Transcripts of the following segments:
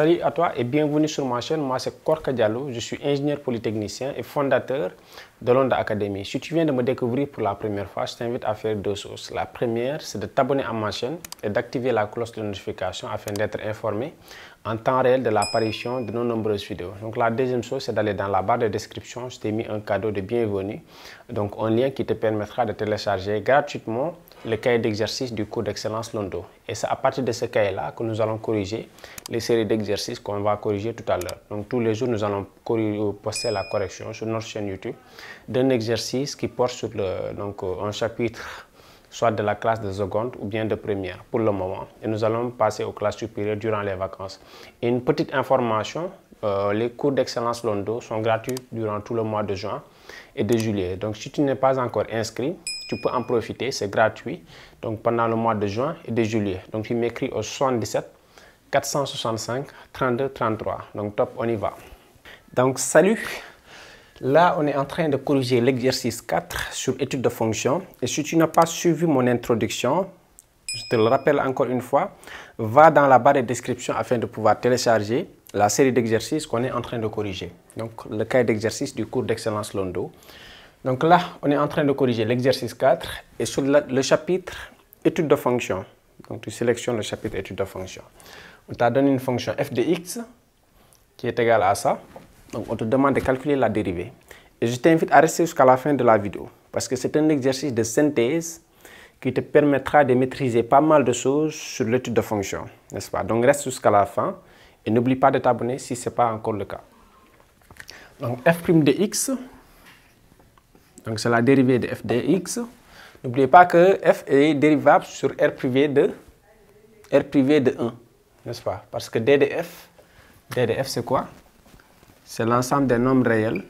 Salut à toi et bienvenue sur ma chaîne. Moi c'est Korka Diallo, je suis ingénieur polytechnicien et fondateur de l'Onda Academy. Si tu viens de me découvrir pour la première fois, je t'invite à faire deux choses. La première, c'est de t'abonner à ma chaîne et d'activer la cloche de notification afin d'être informé en temps réel de l'apparition de nos nombreuses vidéos. Donc la deuxième chose, c'est d'aller dans la barre de description. Je t'ai mis un cadeau de bienvenue, donc un lien qui te permettra de télécharger gratuitement le cahier d'exercice du cours d'excellence Londo. Et c'est à partir de ce cahier-là que nous allons corriger les séries d'exercices qu'on va corriger tout à l'heure. Donc tous les jours, nous allons poster la correction sur notre chaîne YouTube d'un exercice qui porte sur un chapitre soit de la classe de seconde ou bien de première pour le moment. Et nous allons passer aux classes supérieures durant les vacances. Et une petite information, les cours d'excellence Londo sont gratuits durant tout le mois de juin et de juillet. Donc si tu n'es pas encore inscrit, tu peux en profiter, c'est gratuit. Donc pendant le mois de juin et de juillet. Donc tu m'écris au 77 465 32 33. Donc top, on y va. Donc salut. Là, on est en train de corriger l'exercice 4 sur étude de fonction. Et si tu n'as pas suivi mon introduction, je te le rappelle encore une fois, va dans la barre de description afin de pouvoir télécharger la série d'exercices qu'on est en train de corriger. Donc, le cahier d'exercice du cours d'excellence Londo. Donc là, on est en train de corriger l'exercice 4 et sur le chapitre étude de fonction. Donc, tu sélectionnes le chapitre étude de fonction. On t'a donné une fonction f de x qui est égale à ça. Donc, on te demande de calculer la dérivée. Et je t'invite à rester jusqu'à la fin de la vidéo parce que c'est un exercice de synthèse qui te permettra de maîtriser pas mal de choses sur l'étude de fonction, n'est-ce pas? Donc, reste jusqu'à la fin et n'oublie pas de t'abonner si ce n'est pas encore le cas. Donc, f' de x, donc c'est la dérivée de f de x. N'oubliez pas que f est dérivable sur r privé de 1, n'est-ce pas? Parce que d de f c'est quoi? C'est l'ensemble des nombres réels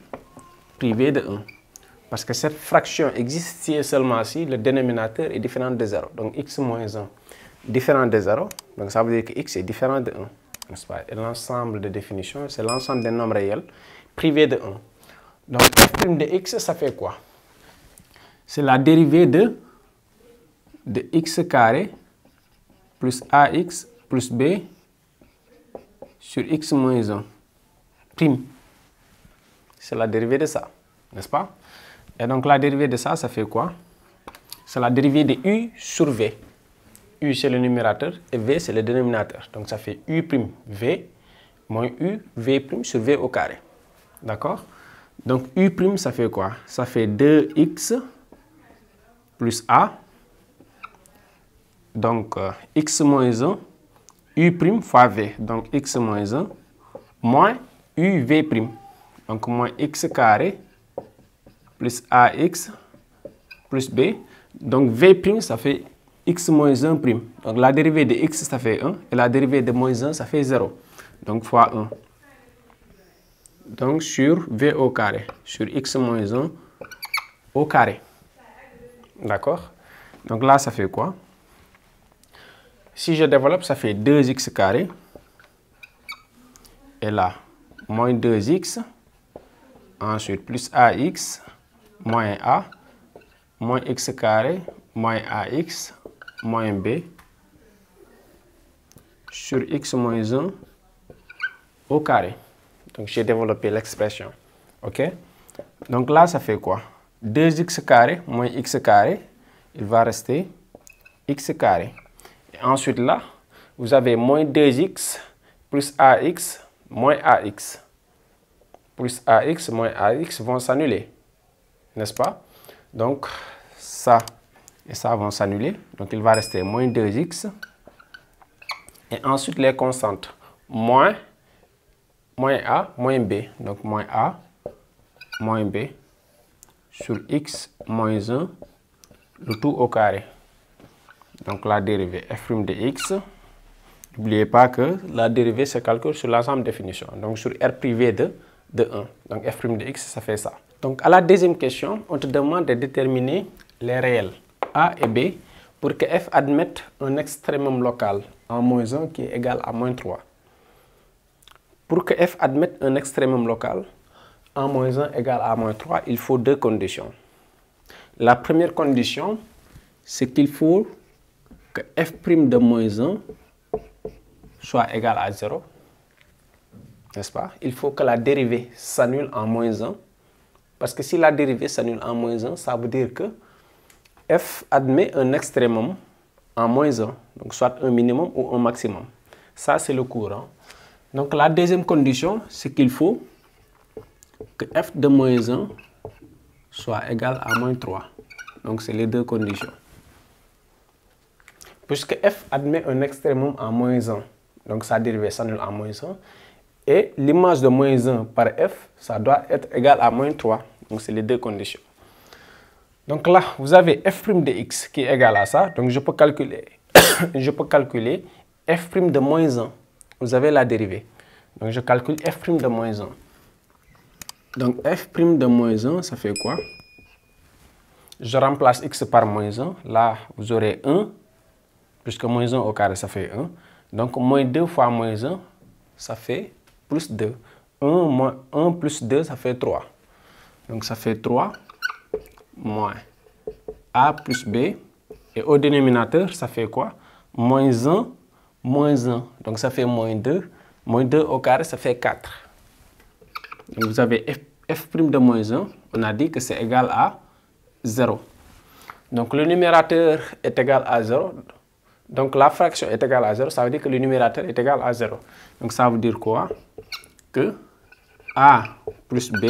privés de 1. Parce que cette fraction existe si et seulement si le dénominateur est différent de 0. Donc x moins 1 différent de 0. Donc ça veut dire que x est différent de 1. N'est-ce pas? Et l'ensemble de définition, c'est l'ensemble des nombres réels privés de 1. Donc f' de x, ça fait quoi? C'est la dérivée de x carré plus ax plus b sur x moins 1. Prime. C'est la dérivée de ça, n'est-ce pas? Et donc la dérivée de ça, ça fait quoi? C'est la dérivée de u sur v. U c'est le numérateur et v c'est le dénominateur. Donc ça fait u' v moins u v' sur v au carré. D'accord? Donc u' ça fait quoi? Ça fait 2x plus a. Donc x moins 1, u' fois v. Donc x moins 1 moins uv'. Donc moins x carré plus ax plus b. Donc v', ça fait x moins 1'. Donc la dérivée de x, ça fait 1. Et la dérivée de moins 1, ça fait 0. Donc fois 1. Donc sur v au carré. Sur x moins 1 au carré. D'accord? Donc là, ça fait quoi? Si je développe, ça fait 2x carré. Et là, moins 2x. Ensuite, plus ax moins a, moins x carré, moins ax, moins b, sur x moins 1 au carré. Donc, j'ai développé l'expression. OK? Donc là, ça fait quoi? 2x carré moins x carré, il va rester x carré. Et ensuite, là, vous avez moins 2x plus ax moins ax. Plus ax moins ax vont s'annuler, n'est-ce pas? Donc, ça et ça vont s'annuler. Donc, il va rester moins 2x. Et ensuite, les constantes. Moins a, moins b. Donc, moins a, moins b sur x moins 1, le tout au carré. Donc, la dérivée f' de x. N'oubliez pas que la dérivée se calcule sur l'ensemble de définition. Donc, sur r privé de 1. Donc, f' de x, ça fait ça. Donc, à la deuxième question, on te demande de déterminer les réels a et b pour que f admette un extrémum local en moins 1 qui est égal à moins 3. Pour que f admette un extrémum local en moins 1 égal à moins 3, il faut deux conditions. La première condition, c'est qu'il faut que f' de moins 1 soit égal à 0. n'est-ce pas? Il faut que la dérivée s'annule en moins 1. Parce que si la dérivée s'annule en moins 1, ça veut dire que f admet un extrémum en moins 1. Donc soit un minimum ou un maximum. Ça, c'est le courant. Donc la deuxième condition, c'est qu'il faut que f de moins 1 soit égal à moins 3. Donc c'est les deux conditions. Puisque f admet un extrémum en moins 1, donc sa dérivée s'annule en moins 1, et l'image de moins 1 par f, ça doit être égal à moins 3. Donc c'est les deux conditions. Donc là, vous avez f' de x qui est égal à ça. Donc je peux calculer, f' de moins 1. Vous avez la dérivée. Donc je calcule f' de moins 1. Donc f' de moins 1, ça fait quoi? Je remplace x par moins 1. Là, vous aurez 1. Puisque moins 1 au carré, ça fait 1. Donc moins 2 fois moins 1, ça fait plus 2. 1 plus 2, ça fait 3. Donc ça fait 3 moins a plus b. Et au dénominateur, ça fait quoi? Moins 1, moins 1. Donc ça fait moins 2. Moins 2 au carré, ça fait 4. Donc vous avez f' de moins 1. On a dit que c'est égal à 0. Donc le numérateur est égal à 0. Donc la fraction est égale à 0. Ça veut dire que le numérateur est égal à 0. Donc ça veut dire quoi? Que a plus b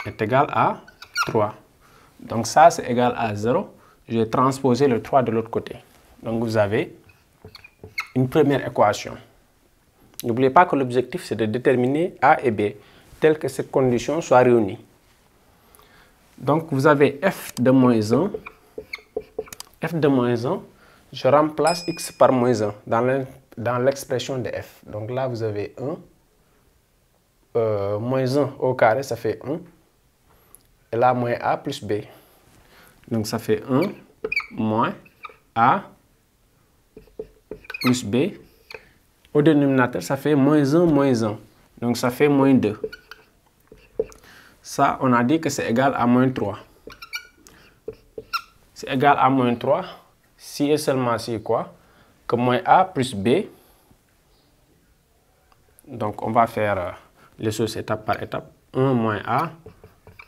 est égal à 3. Donc ça, c'est égal à 0. Je vais transposer le 3 de l'autre côté. Donc vous avez une première équation. N'oubliez pas que l'objectif, c'est de déterminer a et b, telles que ces conditions soient réunies. Donc vous avez f de moins 1. F de moins 1, je remplace x par moins 1 dans l'expression de f. Donc là, vous avez 1. Moins 1 au carré, ça fait 1. Et là, moins a plus b. Donc ça fait 1 moins a plus b. Au dénominateur, ça fait moins 1 moins 1. Donc ça fait moins 2. Ça, on a dit que c'est égal à moins 3. C'est égal à moins 3 si et seulement si quoi? Que moins a plus b. Donc on va faire les choses étape par étape. 1 moins a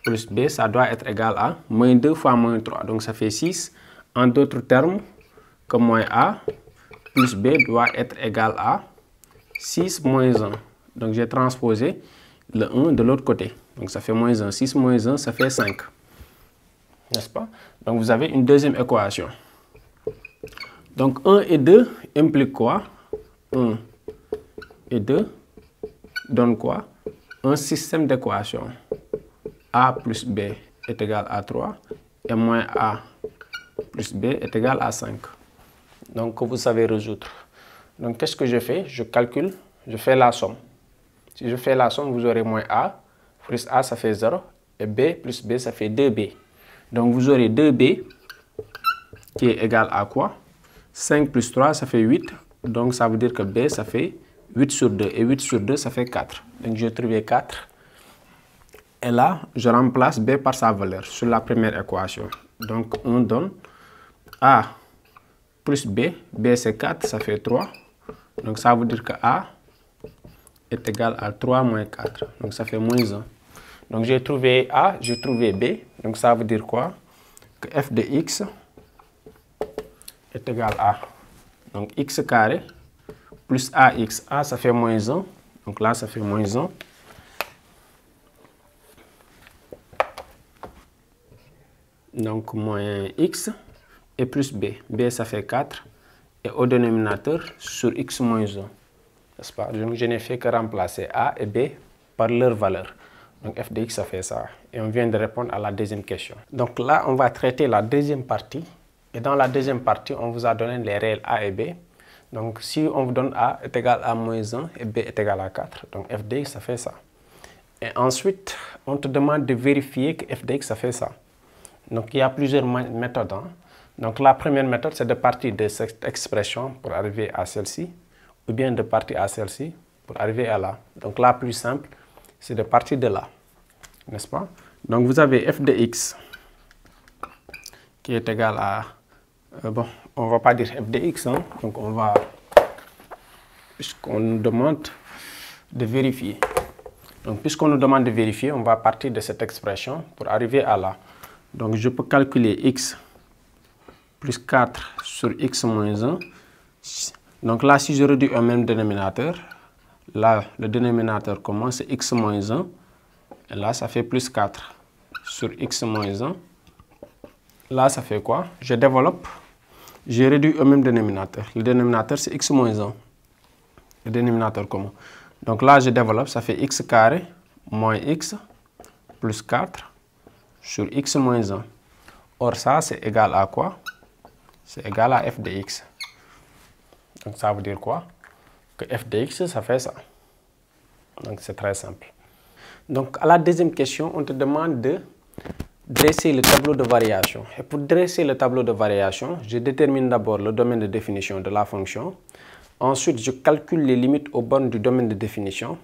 plus b, ça doit être égal à moins 2 fois moins 3. Donc ça fait 6. En d'autres termes, que moins a plus b doit être égal à 6 moins 1. Donc j'ai transposé le 1 de l'autre côté. Donc ça fait moins 1. 6 moins 1, ça fait 5. N'est-ce pas? Donc vous avez une deuxième équation. Donc 1 et 2 impliquent quoi? 1 et 2 donnent quoi? Un système d'équations. A plus b est égal à 3 et moins a plus b est égal à 5. Donc vous savez résoudre. Donc qu'est-ce que je fais? Je calcule, je fais la somme. Si je fais la somme, vous aurez moins a plus a, ça fait 0. Et b plus b, ça fait 2b. Donc vous aurez 2b qui est égal à quoi? 5 plus 3, ça fait 8. Donc ça veut dire que b, ça fait 8 sur 2. Et 8 sur 2, ça fait 4. Donc j'ai trouvé 4. Et là, je remplace b par sa valeur sur la première équation. Donc on donne a plus b. B c'est 4, ça fait 3. Donc ça veut dire que a est égal à 3 moins 4. Donc ça fait moins 1. Donc j'ai trouvé a, j'ai trouvé b. Donc ça veut dire quoi? Que f de x est égal à donc x carré plus ax. A ça fait moins 1. Donc là ça fait moins 1. Donc moins x et plus b. B ça fait 4. Et au dénominateur sur x moins 1. N'est-ce pas? Donc je n'ai fait que remplacer a et b par leur valeur. Donc f de x ça fait ça. Et on vient de répondre à la deuxième question. Donc là on va traiter la deuxième partie. Et dans la deuxième partie, on vous a donné les réels a et b. Donc si on vous donne a est égal à moins 1 et b est égal à 4. Donc f de x ça fait ça. Et ensuite, on te demande de vérifier que f de x ça fait ça. Donc il y a plusieurs méthodes. Donc la première méthode, c'est de partir de cette expression pour arriver à celle-ci, ou bien de partir à celle-ci pour arriver à là. Donc la plus simple, c'est de partir de là, n'est-ce pas? Donc vous avez f de x qui est égal à, bon, on ne va pas dire f de x, donc on va, puisqu'on nous demande de vérifier. Donc, puisqu'on nous demande de vérifier, on va partir de cette expression pour arriver à là. Donc, je peux calculer x plus 4 sur x moins 1. Donc là, si je réduis au même dénominateur, là, le dénominateur commun, c'est x moins 1. Et là, ça fait plus 4 sur x moins 1. Là, ça fait quoi? Je développe. J'ai réduit au même dénominateur. Le dénominateur, c'est x moins 1. Le dénominateur commun. Donc là, je développe. Ça fait x carré moins x plus 4 sur x moins 1. Or, ça, c'est égal à quoi? C'est égal à f de x. Donc, ça veut dire quoi? Que f de x, ça fait ça. Donc, c'est très simple. Donc, à la deuxième question, on te demande de dresser le tableau de variation. Et pour dresser le tableau de variation, je détermine d'abord le domaine de définition de la fonction. Ensuite, je calcule les limites aux bornes du domaine de définition.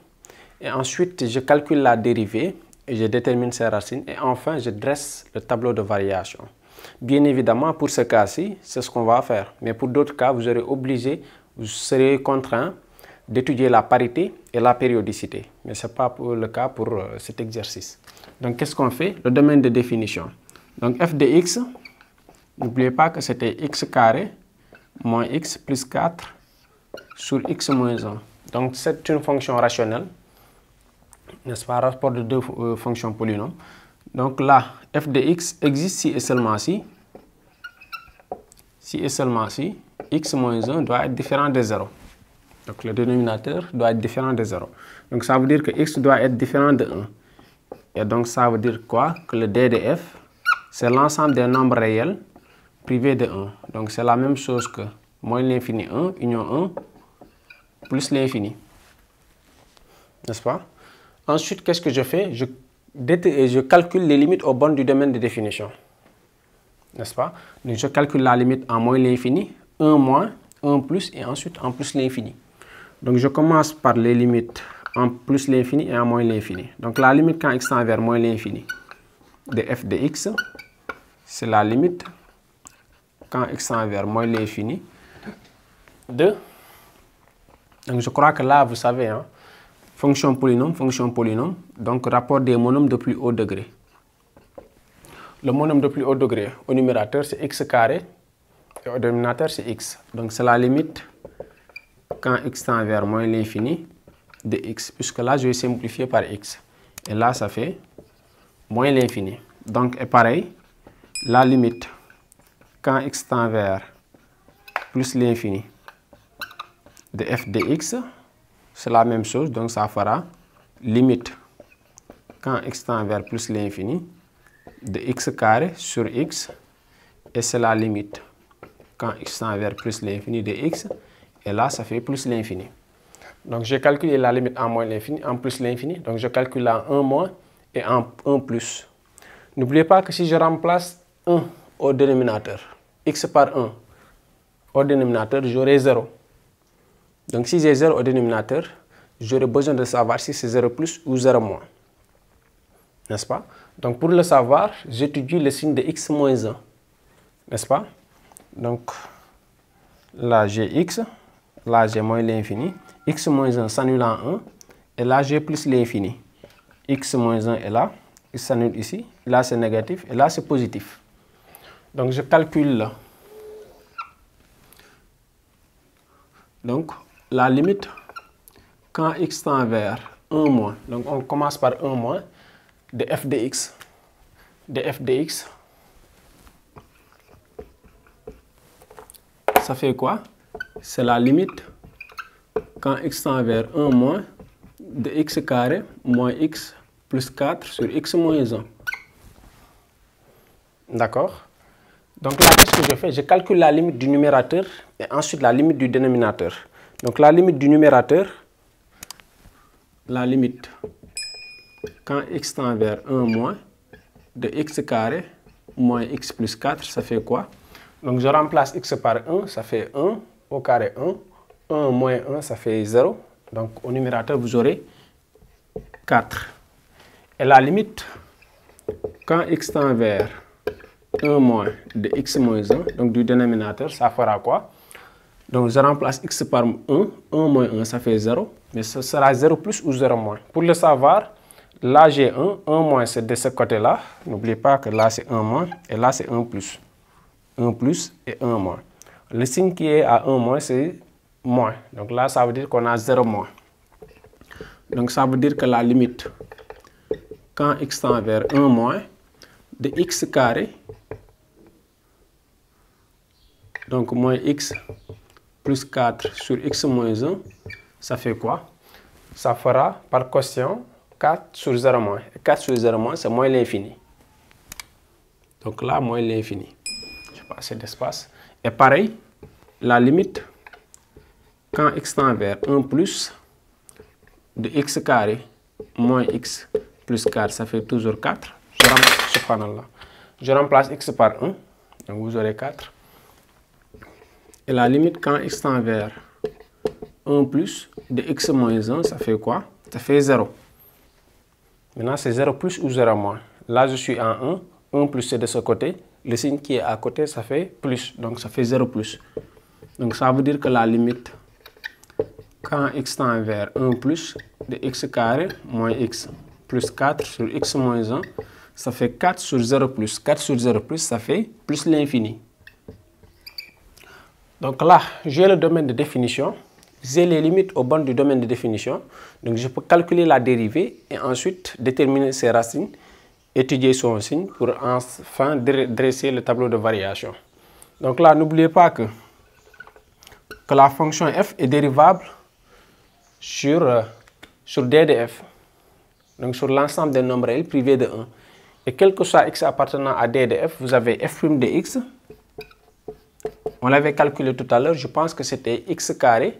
Et ensuite, je calcule la dérivée et je détermine ses racines. Et enfin, je dresse le tableau de variation. Bien évidemment, pour ce cas-ci, c'est ce qu'on va faire. Mais pour d'autres cas, vous serez contraint d'étudier la parité et la périodicité. Mais ce n'est pas le cas pour cet exercice. Donc, qu'est-ce qu'on fait? Le domaine de définition. Donc, f de x, n'oubliez pas que c'était x carré moins x plus 4 sur x moins 1. Donc, c'est une fonction rationnelle, n'est-ce pas? Rapport de deux fonctions polynômes. Donc là, f de x existe si et seulement si x moins 1 doit être différent de 0. Donc le dénominateur doit être différent de 0. Donc ça veut dire que x doit être différent de 1. Et donc ça veut dire quoi? Que le d de f, c'est l'ensemble des nombres réels privés de 1. Donc c'est la même chose que moins l'infini 1, union 1, plus l'infini. N'est-ce pas? Ensuite, qu'est-ce que je fais? Je calcule les limites aux bornes du domaine de définition. N'est-ce pas? Donc je calcule la limite en moins l'infini, 1 moins, 1 plus et ensuite en plus l'infini. Donc je commence par les limites en plus l'infini et en moins l'infini. Donc la limite quand x tend vers moins l'infini de f de x, c'est la limite quand x tend vers moins l'infini de... Donc je crois que là, vous savez, hein, fonction polynôme, donc rapport des monômes de plus haut degré. Le monôme de plus haut degré au numérateur, c'est x carré, et au dénominateur, c'est x. Donc c'est la limite quand x tend vers moins l'infini de x, puisque là, je vais simplifier par x. Et là, ça fait moins l'infini. Donc, et pareil, la limite quand x tend vers plus l'infini de f de x, c'est la même chose, donc ça fera limite quand x tend vers plus l'infini de x carré sur x, et c'est la limite quand x tend vers plus l'infini de x, et là ça fait plus l'infini. Donc j'ai calculé la limite en moins l'infini, en plus l'infini, donc je calcule en 1 moins et en 1 plus. N'oubliez pas que si je remplace 1 au dénominateur, x par 1 au dénominateur, j'aurai 0. Donc si j'ai 0 au dénominateur, j'aurai besoin de savoir si c'est 0 plus ou 0 moins. N'est-ce pas? Donc pour le savoir, j'étudie le signe de x moins 1. N'est-ce pas? Donc là j'ai x, là j'ai moins l'infini. X moins 1 s'annule en 1. Et là j'ai plus l'infini. X moins 1 est là, il s'annule ici. Là c'est négatif et là c'est positif. Donc je calcule là. Donc la limite quand x tend vers 1 moins, donc on commence par 1 moins de f de x, ça fait quoi? C'est la limite quand x tend vers 1 moins de x carré moins x plus 4 sur x moins 1. D'accord? Donc là, qu'est-ce que je fais? Je calcule la limite du numérateur et ensuite la limite du dénominateur. Donc la limite du numérateur, la limite quand x tend vers 1 moins de x carré moins x plus 4, ça fait quoi? Donc je remplace x par 1, ça fait 1 au carré 1. 1 moins 1, ça fait 0. Donc au numérateur, vous aurez 4. Et la limite, quand x tend vers 1 moins de x moins 1, donc du dénominateur, ça fera quoi? Donc je remplace x par 1. 1 moins 1, ça fait 0. Mais ce sera 0 plus ou 0 moins. Pour le savoir, là j'ai 1. 1 moins, c'est de ce côté-là. N'oubliez pas que là c'est 1 moins. Et là c'est 1 plus. 1 plus et 1 moins. Le signe qui est à 1 moins, c'est moins. Donc là, ça veut dire qu'on a 0 moins. Donc ça veut dire que la limite, quand x tend vers 1 moins, de x carré, donc moins x plus 4 sur x moins 1, ça fait quoi? Ça fera par quotient 4 sur 0 moins. Et 4 sur 0 moins, c'est moins l'infini. Donc là, moins l'infini. Je n'ai pas assez d'espace. Et pareil, la limite, quand x tend vers 1 plus, de x carré moins x plus 4, ça fait toujours 4. Je remplace x par 1, donc vous aurez 4. Et la limite, quand x tend vers 1 plus, de x moins 1, ça fait quoi? Ça fait 0. Maintenant, c'est 0 plus ou 0 moins. Là, je suis en 1. 1 plus, c'est de ce côté. Le signe qui est à côté, ça fait plus. Donc, ça fait 0 plus. Donc, ça veut dire que la limite, quand x tend vers 1 plus, de x carré moins x plus 4 sur x moins 1, ça fait 4 sur 0 plus. 4 sur 0 plus, ça fait plus l'infini. Donc là, j'ai le domaine de définition. J'ai les limites aux bornes du domaine de définition. Donc je peux calculer la dérivée et ensuite déterminer ses racines, étudier son signe pour enfin dresser le tableau de variation. Donc là, n'oubliez pas que la fonction f est dérivable sur d de f. Donc sur l'ensemble des nombres réels privés de 1. Et quel que soit x appartenant à d de f, vous avez f' de x. On l'avait calculé tout à l'heure, je pense que c'était x carré.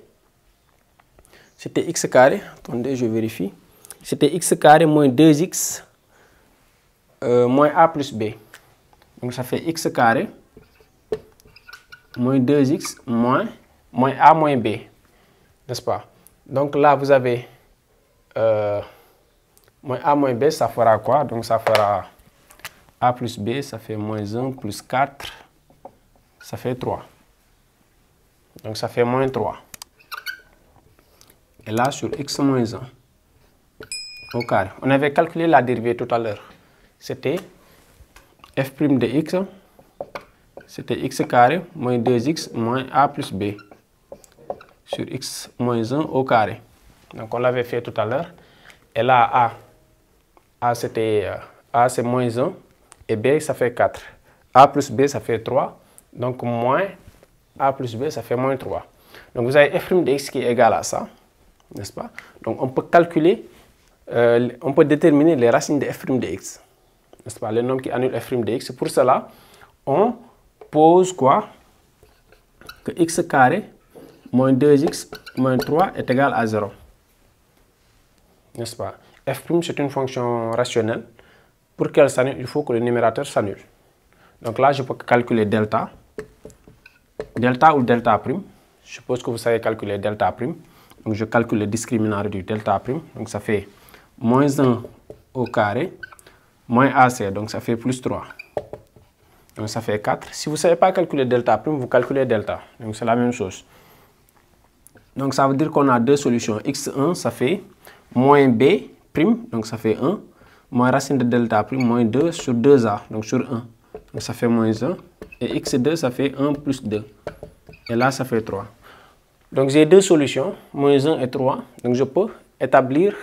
C'était x carré, attendez, je vérifie. C'était x carré moins 2x moins a plus b. Donc ça fait x carré moins 2x moins a moins b. N'est-ce pas? Donc là, vous avez moins a moins b, ça fera quoi? Donc ça fera a plus b, ça fait moins 1 plus 4, ça fait 3. Donc ça fait moins 3. Et là, sur x moins 1 au carré. On avait calculé la dérivée tout à l'heure. C'était f' de x, c'était x carré moins 2x moins a plus b sur x moins 1 au carré. Donc on l'avait fait tout à l'heure. Et là, a c'est moins 1 et b ça fait 4. A plus b ça fait 3. Donc moins a plus b ça fait moins 3. Donc vous avez f' de x qui est égal à ça. N'est-ce pas? Donc on peut calculer, on peut déterminer les racines de f' de x. N'est-ce pas? Les nombres qui annulent f' de x. Pour cela, on pose quoi? Que x carré moins 2x moins 3 est égal à 0. N'est-ce pas? F' c'est une fonction rationnelle. Pour qu'elle s'annule, il faut que le numérateur s'annule. Donc là, je peux calculer delta. Delta ou delta prime. Je suppose que vous savez calculer delta prime. Donc je calcule le discriminant du delta prime. Donc ça fait moins 1 au carré moins AC. Donc ça fait plus 3. Donc ça fait 4. Si vous ne savez pas calculer delta prime, vous calculez delta. Donc c'est la même chose. Donc ça veut dire qu'on a deux solutions. X1, ça fait moins B prime. Donc ça fait 1. Moins racine de delta prime, moins 2 sur 2A. Donc sur 1. Donc ça fait moins 1. Et X2, ça fait 1 plus 2. Et là, ça fait 3. Donc j'ai deux solutions, moins 1 et 3. Donc je peux établir,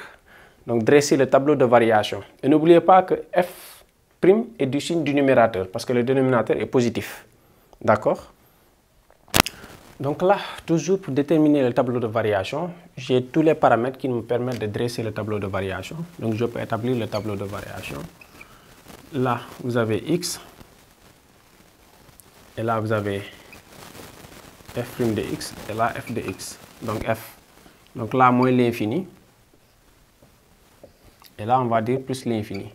donc dresser le tableau de variation. Et n'oubliez pas que f' est du signe du numérateur, parce que le dénominateur est positif. D'accord? Donc là, toujours pour déterminer le tableau de variation, j'ai tous les paramètres qui me permettent de dresser le tableau de variation. Donc je peux établir le tableau de variation. Là, vous avez x. Et là, vous avez f' de x et là f de x. Donc f. Donc là, moins l'infini. Et là, on va dire plus l'infini.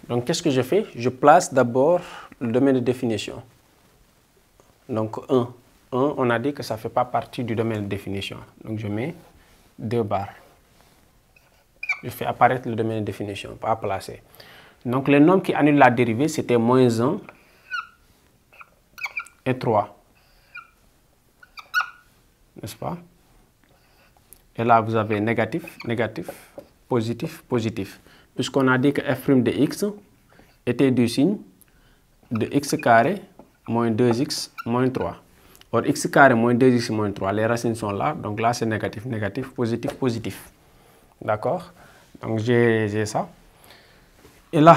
Donc qu'est-ce que je fais? Je place d'abord le domaine de définition. Donc 1. 1, on a dit que ça ne fait pas partie du domaine de définition. Donc je mets 2 barres. Je fais apparaître le domaine de définition, pas placer. Donc les nombres qui annulent la dérivée, c'était moins 1 et 3. n'est-ce pas? Et là, vous avez négatif, négatif, positif, positif. Puisqu'on a dit que f' de x était du signe de x carré moins 2x moins 3. Or, x carré moins 2x moins 3, les racines sont là. Donc là, c'est négatif, négatif, positif, positif. D'accord? Donc j'ai ça. Et là,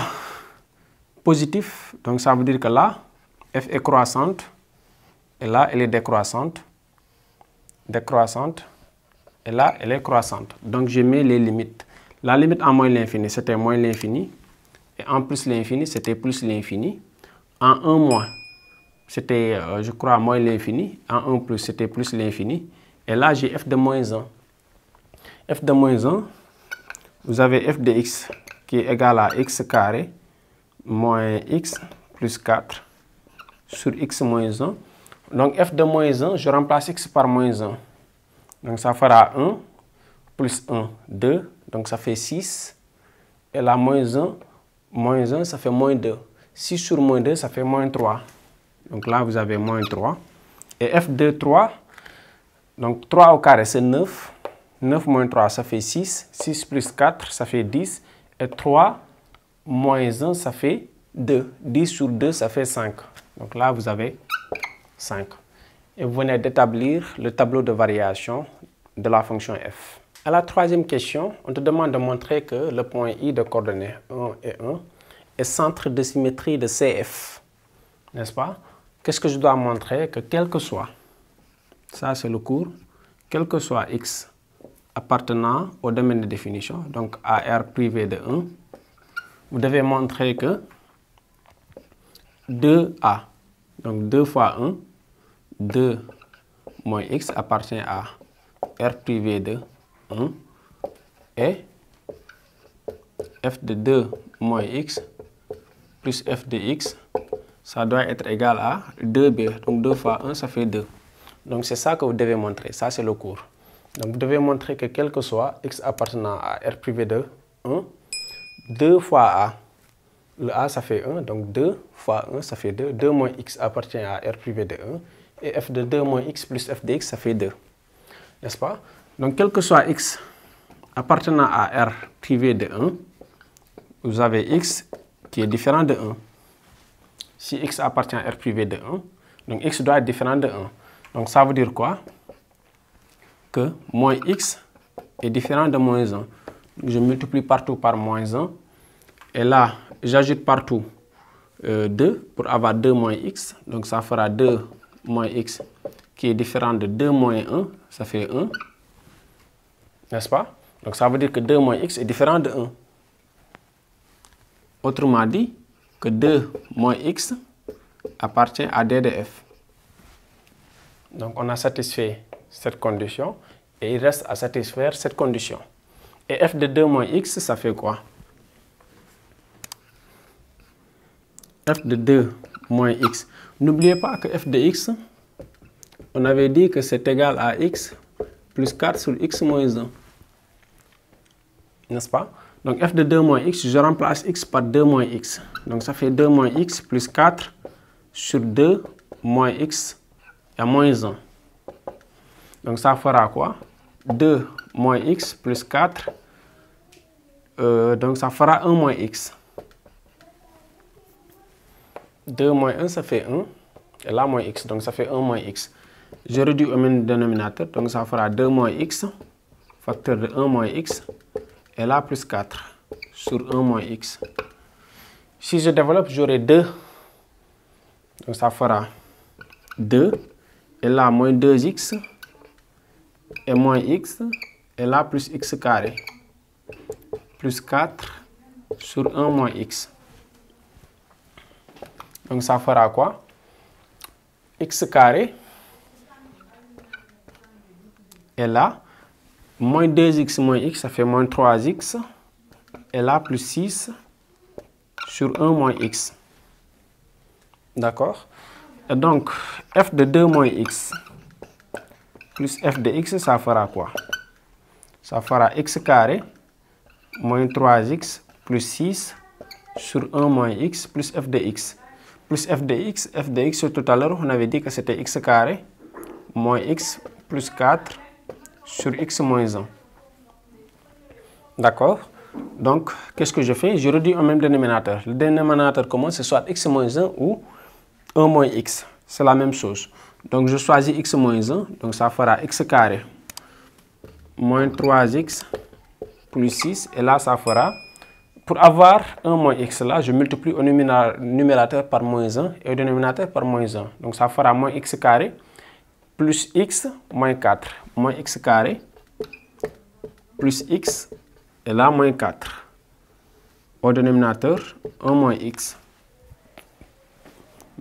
positif, donc ça veut dire que là, f est croissante. Et là, elle est décroissante. Décroissante. Et là, elle est croissante. Donc je mets les limites. La limite en moins l'infini, c'était moins l'infini. Et en plus l'infini, c'était plus l'infini. En 1 moins, c'était, je crois, moins l'infini. En 1 plus, c'était plus l'infini. Et là, j'ai f de moins 1. F de moins 1, vous avez f de x qui est égal à x carré moins x plus 4 sur x moins 1. Donc f de moins 1, je remplace x par moins 1. Donc ça fera 1 plus 1, 2. Donc ça fait 6. Et là, moins 1, ça fait moins 2. 6 sur moins 2, ça fait moins 3. Donc là, vous avez moins 3. Et f de 3, donc 3 au carré, c'est 9. 9 moins 3, ça fait 6. 6 plus 4, ça fait 10. Et 3 moins 1, ça fait 2. 10 sur 2, ça fait 5. Donc là, vous avez 5. Et vous venez d'établir le tableau de variation de la fonction f. À la troisième question, on te demande de montrer que le point I de coordonnées 1 et 1 est centre de symétrie de CF. N'est-ce pas? Qu'est-ce que je dois montrer? Que quel que soit, ça c'est le cours, quel que soit x appartenant au domaine de définition, donc à R privé de 1, vous devez montrer que 2A, donc 2 fois 1, 2 moins x appartient à R privé de 1 et f de 2 moins x plus f de x, ça doit être égal à 2b. Donc 2 fois 1, ça fait 2. Donc c'est ça que vous devez montrer. Ça, c'est le cours. Donc vous devez montrer que quel que soit x appartenant à R privé de 1, 2 fois a. Le a, ça fait 1. Donc 2 fois 1, ça fait 2. 2 moins x appartient à R privé de 1. Et f de 2 moins x plus f de x, ça fait 2. N'est-ce pas? Donc quel que soit x appartenant à R privé de 1, vous avez x qui est différent de 1. Si x appartient à R privé de 1, donc x doit être différent de 1. Donc ça veut dire quoi? Que moins x est différent de moins 1. Je multiplie partout par moins 1. Et là, j'ajoute partout 2 pour avoir 2 moins x. Donc ça fera 2 moins x qui est différent de 2 moins 1. Ça fait 1. N'est-ce pas? Donc ça veut dire que 2 moins x est différent de 1. Autrement dit, que 2 moins x appartient à d de f. Donc on a satisfait cette condition et il reste à satisfaire cette condition. Et f de 2 moins x, ça fait quoi? F de 2 moins x. N'oubliez pas que f de x, on avait dit que c'est égal à x plus 4 sur x moins 1. N'est-ce pas? Donc f de 2 moins x, je remplace x par 2 moins x. Donc ça fait 2 moins x plus 4 sur 2 moins x et moins 1. Donc ça fera quoi? 2 moins x plus 4. Donc ça fera 1 moins x. 2 moins 1, ça fait 1. Et là, moins x. Donc ça fait 1 moins x. Je réduis au même dénominateur. Donc ça fera 2 moins x, facteur de 1 moins x. Et là, plus 4 sur 1 moins x. Si je développe, j'aurai 2. Donc ça fera 2. Et là, moins 2x. Et moins x. Et là, plus x carré. Plus 4 sur 1 moins x. Donc ça fera quoi? X carré. Et là, moins 2x moins x, ça fait moins 3x. Et là, plus 6 sur 1 moins x. D'accord? Et donc, f de 2 moins x plus f de x, ça fera quoi? Ça fera x carré moins 3x plus 6 sur 1 moins x plus f de x. Plus f de x tout à l'heure, on avait dit que c'était x carré moins x plus 4 sur x moins 1. D'accord? Donc, qu'est-ce que je fais? Je réduis au même dénominateur. Le dénominateur commun, c'est soit x moins 1 ou 1 moins x. C'est la même chose. Donc, je choisis x moins 1. Donc, ça fera x carré moins 3x plus 6. Et là, ça fera... Pour avoir 1 moins x là, je multiplie au numérateur par moins 1 et au dénominateur par moins 1. Donc, ça fera moins x carré plus x moins 4. Moins x carré plus x et là moins 4. Au dénominateur, 1 moins x.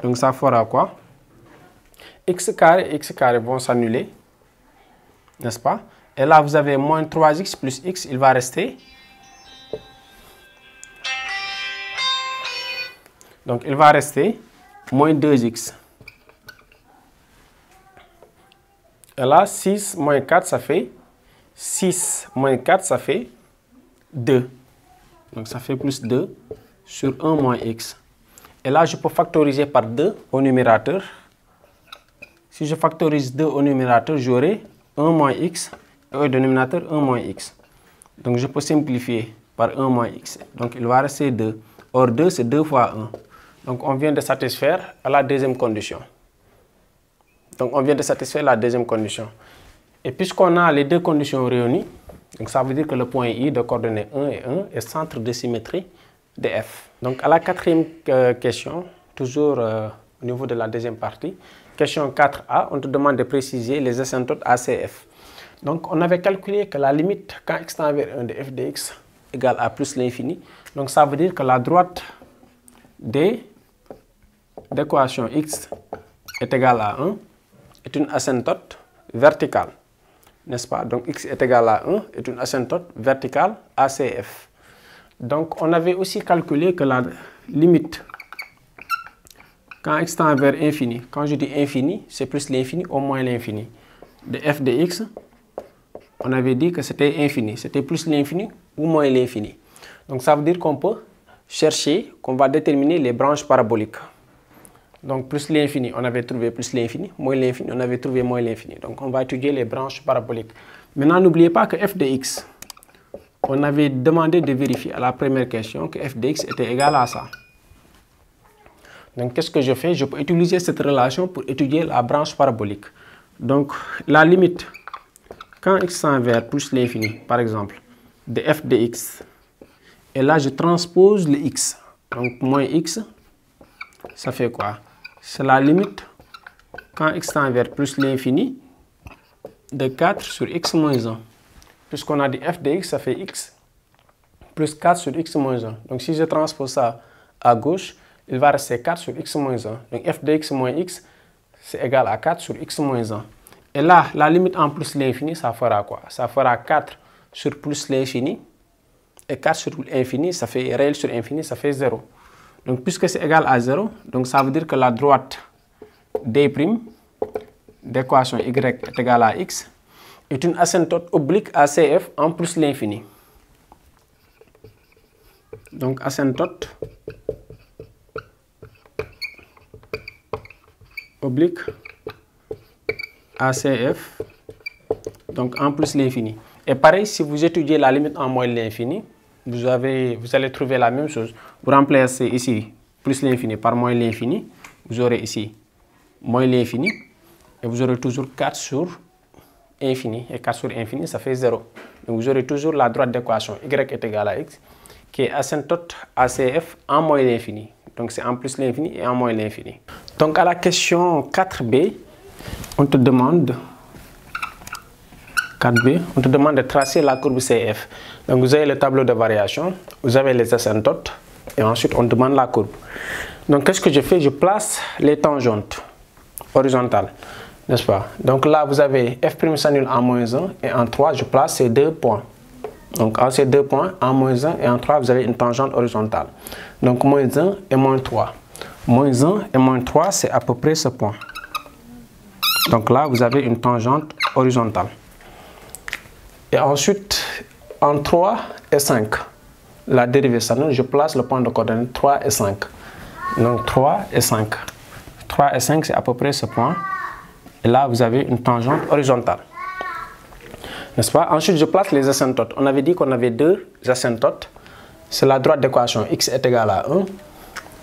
Donc, ça fera quoi? X carré et x carré vont s'annuler, n'est-ce pas? Et là, vous avez moins 3x plus x, il va rester. Donc, il va rester moins 2x. Et là, 6 moins 4, ça fait 6 moins 4, ça fait 2. Donc, ça fait plus 2 sur 1 moins x. Et là, je peux factoriser par 2 au numérateur. Si je factorise 2 au numérateur, j'aurai 1 moins x et au dénominateur 1 moins x. Donc, je peux simplifier par 1 moins x. Donc, il va rester 2. Or, 2, c'est 2 fois 1. Donc, on vient de satisfaire à la deuxième condition. Donc, on vient de satisfaire la deuxième condition. Et puisqu'on a les deux conditions réunies, donc ça veut dire que le point I de coordonnées 1 et 1 est centre de symétrie de F. Donc, à la quatrième question, toujours au niveau de la deuxième partie, question 4a, on te demande de préciser les asymptotes ACF. Donc, on avait calculé que la limite quand x tend vers 1 de f de x égale à plus l'infini. Donc, ça veut dire que la droite d'équation x est égale à 1 est une asymptote verticale, n'est-ce pas? Donc, x est égal à 1 est une asymptote verticale ACF. Donc, on avait aussi calculé que la limite quand x tend vers infini, quand je dis infini, c'est plus l'infini au moins l'infini. De f de x, on avait dit que c'était infini, c'était plus l'infini ou moins l'infini. Donc, ça veut dire qu'on peut chercher, qu'on va déterminer les branches paraboliques. Donc, plus l'infini, on avait trouvé plus l'infini, moins l'infini, on avait trouvé moins l'infini. Donc, on va étudier les branches paraboliques. Maintenant, n'oubliez pas que f de x, on avait demandé de vérifier à la première question que f de x était égal à ça. Donc, qu'est-ce que je fais? Je peux utiliser cette relation pour étudier la branche parabolique. Donc, la limite, quand x tend vers plus l'infini, par exemple, de f de x, et là, je transpose le x. Donc, moins x, ça fait quoi? C'est la limite quand x tend vers plus l'infini de 4 sur x moins 1. Puisqu'on a dit f de x, ça fait x plus 4 sur x moins 1. Donc, si je transpose ça à gauche, il va rester 4 sur x moins 1. Donc, f de x moins x, c'est égal à 4 sur x moins 1. Et là, la limite en plus l'infini, ça fera quoi? Ça fera 4 sur plus l'infini. Et 4 sur l'infini, ça fait réel sur infini, ça fait 0. Donc, puisque c'est égal à 0, donc ça veut dire que la droite D' d'équation y est égale à x est une asymptote oblique à CF en plus l'infini. Donc, asymptote oblique à CF, donc en plus l'infini. Et pareil, si vous étudiez la limite en moins l'infini, vous allez trouver la même chose. Vous remplacez ici plus l'infini par moins l'infini. Vous aurez ici moins l'infini. Et vous aurez toujours 4 sur infini. Et 4 sur infini, ça fait 0. Donc vous aurez toujours la droite d'équation y est égale à x, qui est asymptote ACF en moins l'infini. Donc c'est en plus l'infini et en moins l'infini. Donc à la question 4b, on te demande... 4b, on te demande de tracer la courbe CF. Donc vous avez le tableau de variation, vous avez les asymptotes et ensuite on demande la courbe. Donc qu'est-ce que je fais? Je place les tangentes horizontales, n'est-ce pas? Donc là vous avez f' s'annule en moins 1 et en 3 je place ces deux points. Donc en ces deux points, en moins 1 et en 3 vous avez une tangente horizontale. Donc moins 1 et moins 3. Moins 1 et moins 3 c'est à peu près ce point. Donc là vous avez une tangente horizontale. Et ensuite, en 3 et 5, la dérivée s'annule, je place le point de coordonnées 3 et 5. Donc 3 et 5. 3 et 5, c'est à peu près ce point. Et là, vous avez une tangente horizontale. N'est-ce pas? Ensuite, je place les asymptotes. On avait dit qu'on avait deux asymptotes. C'est la droite d'équation x est égal à 1.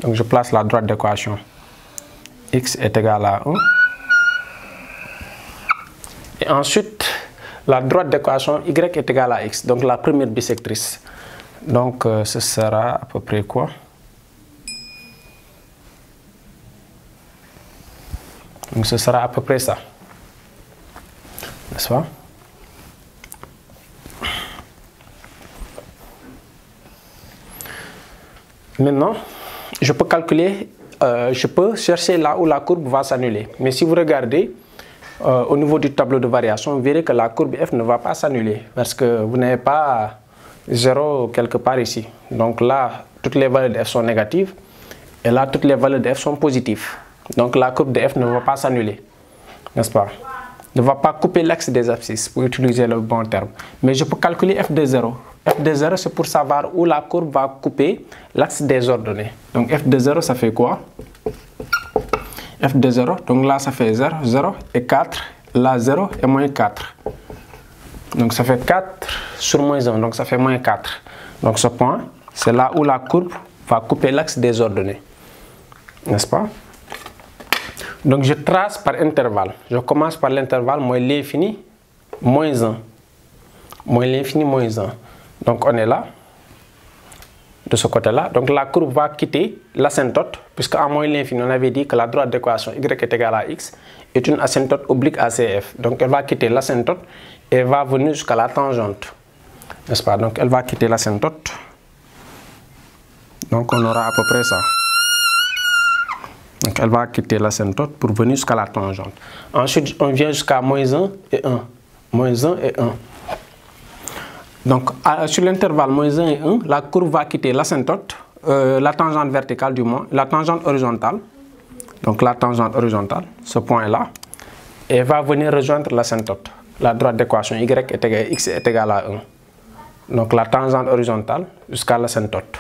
Donc, je place la droite d'équation x est égal à 1. Et ensuite, la droite d'équation y est égal à x. Donc, la première bisectrice. Donc, ce sera à peu près quoi? Donc, ce sera à peu près ça. N'est-ce pas? Maintenant, je peux calculer, je peux chercher là où la courbe va s'annuler. Mais si vous regardez au niveau du tableau de variation, vous verrez que la courbe f ne va pas s'annuler parce que vous n'avez pas 0 quelque part ici. Donc là, toutes les valeurs de f sont négatives et là, toutes les valeurs de f sont positives. Donc la courbe de f ne va pas s'annuler, n'est-ce pas? Ne va pas couper l'axe des abscisses pour utiliser le bon terme. Mais je peux calculer f de 0. F de 0, c'est pour savoir où la courbe va couper l'axe des ordonnées. Donc f de 0, ça fait quoi? F de 0, donc là, ça fait 0, 0 et 4. Là, 0 et moins 4. Donc ça fait 4 sur moins 1, donc ça fait moins 4. Donc ce point, c'est là où la courbe va couper l'axe des ordonnées. N'est-ce pas? Donc je trace par intervalle. Je commence par l'intervalle moins l'infini, moins 1. Moins l'infini, moins 1. Donc on est là, de ce côté-là. Donc la courbe va quitter l'asymptote, puisque à moins l'infini, on avait dit que la droite d'équation y est égale à x est une asymptote oblique à CF. Donc elle va quitter l'asymptote et va venir jusqu'à la tangente. N'est-ce pas? Donc elle va quitter l'asymptote. Donc on aura à peu près ça. Donc elle va quitter l'asymptote pour venir jusqu'à la tangente. Ensuite, on vient jusqu'à moins 1 et 1. Moins 1 et 1. Donc sur l'intervalle moins 1 et 1, la courbe va quitter l'asymptote, la tangente verticale du moins, la tangente horizontale. Donc la tangente horizontale, ce point-là, et va venir rejoindre l'asymptote. La droite d'équation y est égal, x est égal à 1. Donc la tangente horizontale jusqu'à l'asymptote.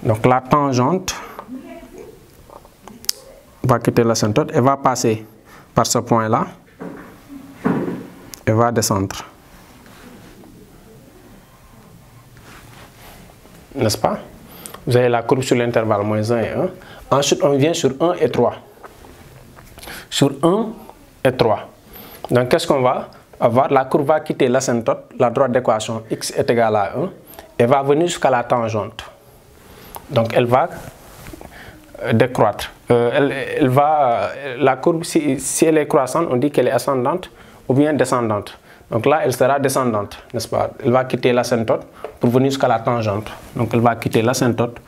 Donc la tangente va quitter l'asymptote et va passer par ce point-là et va descendre. N'est-ce pas? Vous avez la courbe sur l'intervalle moins 1 et 1. Ensuite, on vient sur 1 et 3. Sur 1 et 3. Donc, qu'est-ce qu'on va avoir? La courbe va quitter l'asymptote, la droite d'équation x est égal à 1, et va venir jusqu'à la tangente. Donc, elle va décroître. La courbe, si elle est croissante, on dit qu'elle est ascendante ou bien descendante. Donc là, elle sera descendante, n'est-ce pas? Elle va quitter l'asymptote pour venir jusqu'à la tangente. Donc elle va quitter l'asymptote,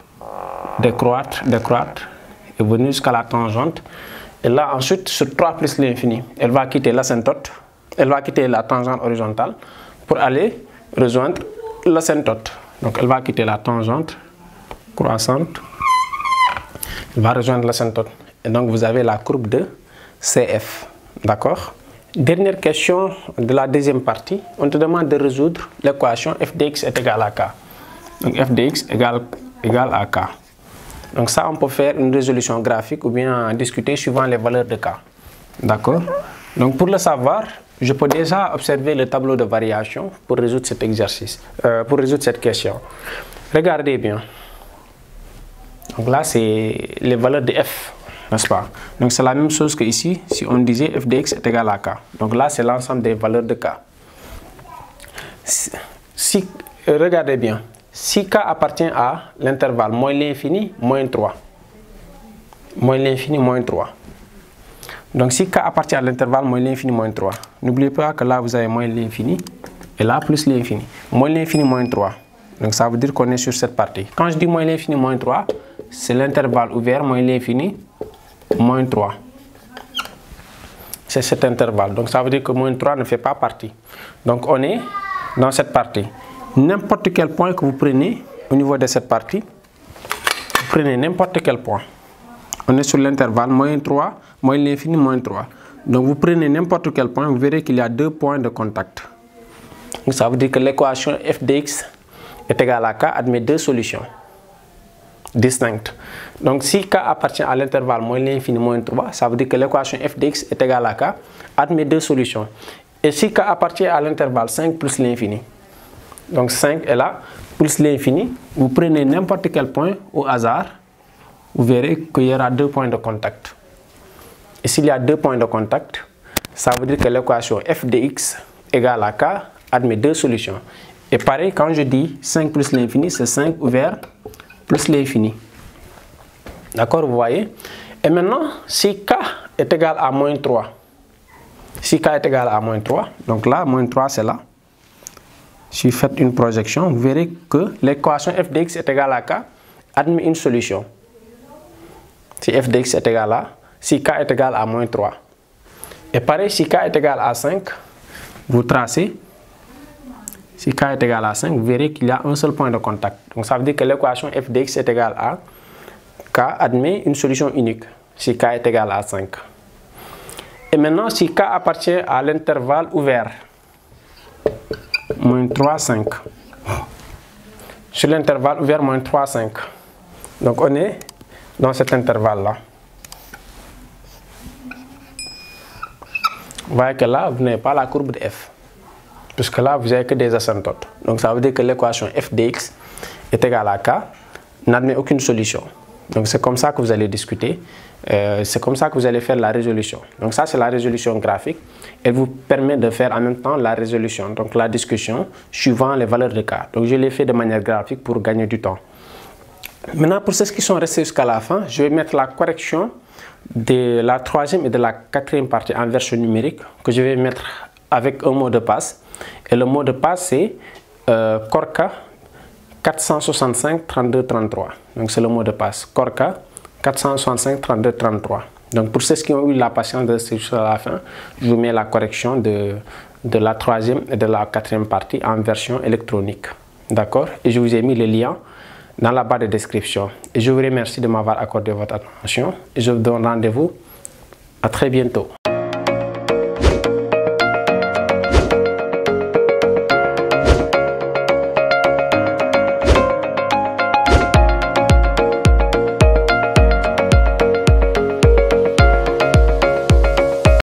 décroître, décroître, et venir jusqu'à la tangente. Et là, ensuite, sur 3 plus l'infini, elle va quitter l'asymptote, elle va quitter la tangente horizontale pour aller rejoindre l'asymptote. Donc elle va quitter la tangente croissante, elle va rejoindre l'asymptote. Et donc vous avez la courbe de CF, d'accord? Dernière question de la deuxième partie, on te demande de résoudre l'équation f de x est égal à k. Donc f de x égale à k. Donc ça, on peut faire une résolution graphique ou bien discuter suivant les valeurs de k. D'accord? Donc pour le savoir, je peux déjà observer le tableau de variation pour résoudre cet exercice, pour résoudre cette question. Regardez bien. Donc là, c'est les valeurs de f. N'est-ce pas? Donc c'est la même chose que ici, si on disait f de x est égal à k. Donc là, c'est l'ensemble des valeurs de k. Regardez bien, si k appartient à l'intervalle moins l'infini, moins 3. Moins l'infini, moins 3. Donc si k appartient à l'intervalle moins l'infini, moins 3. N'oubliez pas que là, vous avez moins l'infini et là, plus l'infini. Moins l'infini, moins 3. Donc ça veut dire qu'on est sur cette partie. Quand je dis moins l'infini, moins 3, c'est l'intervalle ouvert, moins l'infini, moins 3. C'est cet intervalle. Donc ça veut dire que moins 3 ne fait pas partie. Donc on est dans cette partie. N'importe quel point que vous prenez au niveau de cette partie, vous prenez n'importe quel point. On est sur l'intervalle moins 3, moins l'infini, moins 3. Donc vous prenez n'importe quel point, vous verrez qu'il y a 2 points de contact. Donc ça veut dire que l'équation f de x est égale à k admet 2 solutions. distinctes. Donc si K appartient à l'intervalle moins l'infini moins 3, ça veut dire que l'équation f de x est égale à K, admet deux solutions. Et si K appartient à l'intervalle 5 plus l'infini, donc 5 est là, plus l'infini, vous prenez n'importe quel point au hasard, vous verrez qu'il y aura deux points de contact. Et s'il y a deux points de contact, ça veut dire que l'équation f de x égale à K admet deux solutions. Et pareil, quand je dis 5 plus l'infini, c'est 5 ouvert plus l'infini. D'accord, vous voyez? Et maintenant, si K est égal à moins 3, si K est égal à moins 3, donc là, moins 3 c'est là. Si vous faites une projection, vous verrez que l'équation f de x est égale à K admet une solution. Si f de x est égal à, si K est égal à moins 3. Et pareil, si K est égal à 5, vous tracez. Si K est égal à 5, vous verrez qu'il y a un seul point de contact. Donc ça veut dire que l'équation f de x est égale à K admet une solution unique. Si K est égal à 5. Et maintenant, si K appartient à l'intervalle ouvert, moins 3, 5. Sur l'intervalle ouvert, moins 3, 5. Donc on est dans cet intervalle-là. Vous voyez que là, vous n'avez pas la courbe de f. Puisque là, vous n'avez que des asymptotes. Donc ça veut dire que l'équation f de x est égale à K, n'admet aucune solution. Donc c'est comme ça que vous allez discuter. C'est comme ça que vous allez faire la résolution. Donc ça, c'est la résolution graphique. Elle vous permet de faire en même temps la résolution, donc la discussion, suivant les valeurs de K. Donc je l'ai fait de manière graphique pour gagner du temps. Maintenant, pour ceux qui sont restés jusqu'à la fin, je vais mettre la correction de la troisième et de la quatrième partie en version numérique, que je vais mettre avec un mot de passe. Et le mot de passe, c'est Corka 465 32 33. Donc c'est le mot de passe. Corka 465 32 33. Donc pour ceux qui ont eu la patience de rester jusqu'à la fin, je vous mets la correction de la troisième et de la quatrième partie en version électronique. D'accord? Et je vous ai mis le lien dans la barre de description. Et je vous remercie de m'avoir accordé votre attention. Et je vous donne rendez-vous à très bientôt.